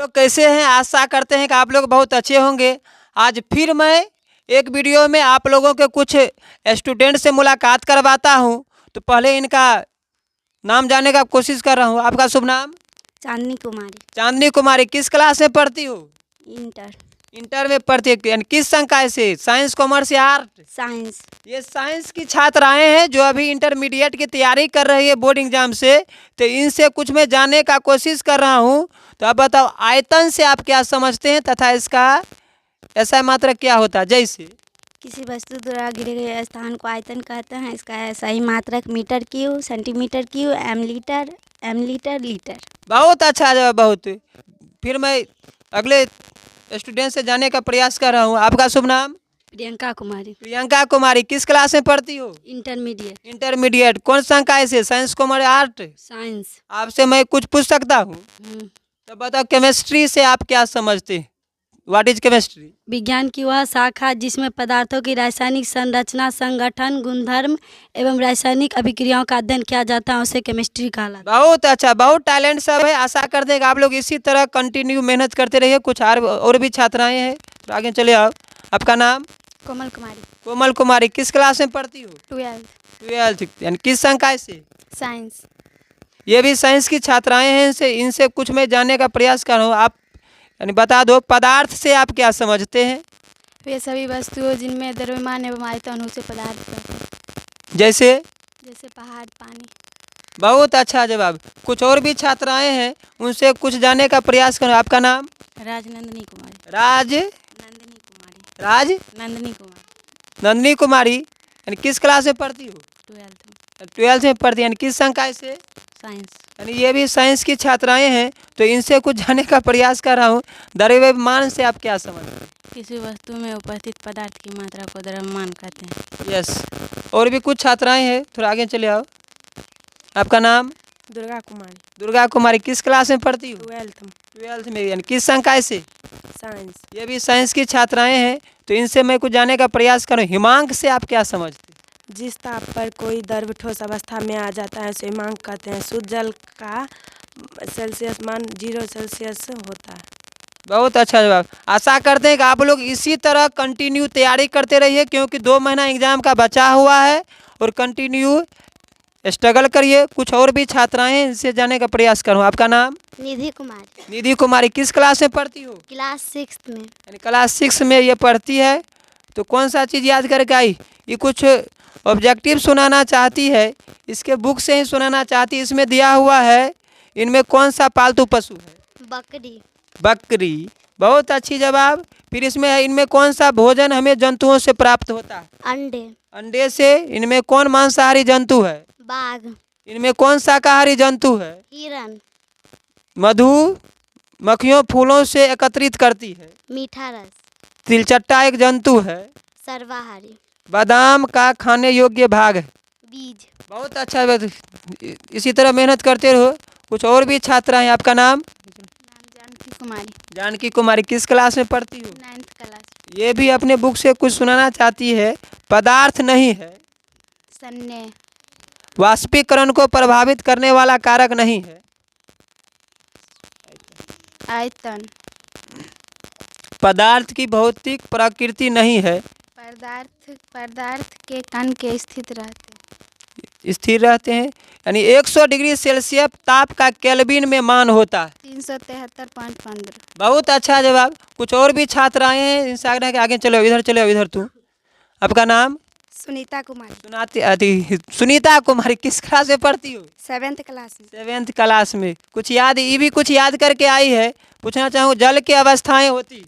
तो कैसे हैं? आशा करते हैं कि आप लोग बहुत अच्छे होंगे। आज फिर मैं एक वीडियो में आप लोगों के कुछ स्टूडेंट से मुलाकात करवाता हूं। तो पहले इनका नाम जानने का कोशिश कर रहा हूं। आपका शुभ नाम? चांदनी कुमारी। चांदनी कुमारी। किस क्लास में पढ़ती हो? इंटर। इंटर में पढ़ती है। किस संकाय से? साइंस, कॉमर्स या आर्ट? साइंस। ये साइंस की छात्राएं हैं जो अभी इंटरमीडिएट की तैयारी कर रही है बोर्ड एग्जाम से। तो इनसे कुछ मैं जानने का कोशिश कर रहा हूं। तो अब बताओ, आयतन से आप क्या समझते हैं तथा इसका ऐसा मात्रक क्या होता है? जैसे किसी वस्तु द्वारा घिरे गए स्थान को आयतन कहते हैं। इसका सही मात्रक metre cube, centimetre cube, M litre, litre. बहुत अच्छा जवाब। बहुत। फिर मैं अगले स्टूडेंट से जानने का प्रयास कर रहा हूँ। आपका शुभ नाम? प्रियंका कुमारी। प्रियंका कुमारी। किस क्लास में पढ़ती हो? इंटरमीडिएट। इंटरमीडिएट। कौन संकाय से? Science, commerce, art? साइंस। आपसे मैं कुछ पूछ सकता हूँ? तो बताओ, केमिस्ट्री से आप क्या समझते हैं? What is chemistry? विज्ञान की वह शाखा जिसमें पदार्थों की रासायनिक संरचना, संगठन, गुणधर्म एवं रासायनिक अभिक्रियाओं का अध्ययन किया जाता है, उसे केमिस्ट्री कहलाता है। बहुत अच्छा। बहुत टैलेंट सब है। आशा करते हैं कि आप लोग इसी तरह कंटिन्यू मेहनत करते रहिए। कुछ और भी छात्राएं हैं, तो आगे चले आओ। आपका नाम? कोमल कुमारी। कोमल कुमारी। किस क्लास में पढ़ती हो? 12th। यानी किस संकाय से? साइंस। ये भी साइंस की छात्राएं हैं। इनसे कुछ मैं जानने का प्रयास कर रहा हूँ। आप यानी बता दो, पदार्थ से आप क्या समझते हैं? वे सभी वस्तुओं जिनमें द्रव्यमान एवं आयतन उसे पदार्थ कहते हैं। जैसे पहाड़, पानी। बहुत अच्छा जवाब। कुछ और भी छात्राएं हैं, उनसे कुछ जानने का प्रयास करो। आपका नाम? राजनंदिनी कुमारी। नंदिनी कुमारी। यानी किस क्लास में पढ़ती हो? 12th में पढ़ती है। यानी किस संकाय से? साइंस। यानी ये भी साइंस की छात्राएं हैं। तो इनसे कुछ जानने का प्रयास कर रहा हूँ। द्रव्यमान से आप क्या समझते हैं? किसी वस्तु में उपस्थित पदार्थ की मात्रा को द्रव्यमान कहते हैं। यस। और भी कुछ छात्राएं हैं, थोड़ा आगे चले आओ। आपका नाम? दुर्गा कुमारी। दुर्गा कुमारी। किस क्लास में पढ़ती हो? 12th में। यानी किस संकाय से? साइंस। ये भी साइंस की छात्राएं हैं। तो इनसे मैं कुछ जानने का प्रयास करूँ। हिमांक से आप क्या समझते हैं? जिस ताप पर कोई द्रव्य ठोस अवस्था में आ जाता है उसे हिमांक कहते हैं। शुद्ध जल का सेल्सियस मान 0 सेल्सियस होता है। बहुत अच्छा जवाब। आशा करते हैं कि आप लोग इसी तरह कंटिन्यू तैयारी करते रहिए, क्योंकि 2 महीना एग्जाम का बचा हुआ है। और कंटिन्यू स्ट्रगल करिए। कुछ और भी छात्राएं हैं, इनसे जानने का प्रयास करूँ। आपका नाम? निधि कुमारी। निधि कुमारी। किस क्लास में पढ़ती हो? क्लास 6 में। यानी क्लास 6 में ये पढ़ती है। तो कौन सा चीज़ याद करके आई? ये कुछ ऑब्जेक्टिव सुनाना चाहती है। इसके बुक से ही सुनाना चाहती है। इसमें दिया हुआ है, इनमें कौन सा पालतू पशु है? बकरी। बकरी। बहुत अच्छी जवाब। फिर इसमें है, इनमें कौन सा भोजन हमें जंतुओं से प्राप्त होता है? अंडे। अंडे से। इनमें कौन मांसाहारी जंतु है? बाघ। इनमें कौन शाकाहारी जंतु है? हिरन। मधु मक्खियों फूलों से एकत्रित करती है। मीठा रस। तिलचट्टा एक जंतु है। सर्वाहारी। बादाम का खाने योग्य भाग है। बीज। बहुत अच्छा। इसी तरह मेहनत करते रहो। कुछ और भी छात्रा हैं। आपका नाम? जानकी कुमारी। जानकी कुमारी। किस क्लास में पढ़ती हो? 9th class. ये भी अपने बुक से कुछ सुनाना चाहती है। पदार्थ नहीं है। सन्ने। वाष्पीकरण को प्रभावित करने वाला कारक नहीं है। आयतन। पदार्थ की भौतिक प्रकृति नहीं है। पदार्थ के कण के स्थिर रहते हैं। यानी 100 डिग्री सेल्सियस ताप का केल्विन में मान होता है। 373.15। बहुत अच्छा जवाब। कुछ और भी छात्राएं हैं, इनसे आगे आगे चलो। इधर चलो, इधर तू। आपका नाम? सुनीता कुमारी। सुनीता कुमारी। किस क्लास में पढ़ती हो? 7th क्लास में। 7th क्लास में। कुछ याद, ये भी कुछ याद करके आई है। पूछना चाहूँ, जल की अवस्थाएं होती?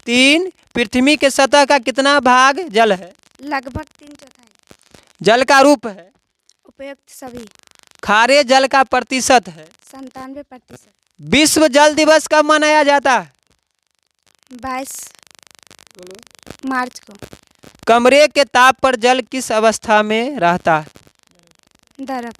3। पृथ्वी के सतह का कितना भाग जल है? लगभग 3/4। जल का रूप है? उपयुक्त सभी। खारे जल का प्रतिशत है? 97%। विश्व जल दिवस कब मनाया जाता है? 22 मार्च को। कमरे के ताप पर जल किस अवस्था में रहता है? द्रव।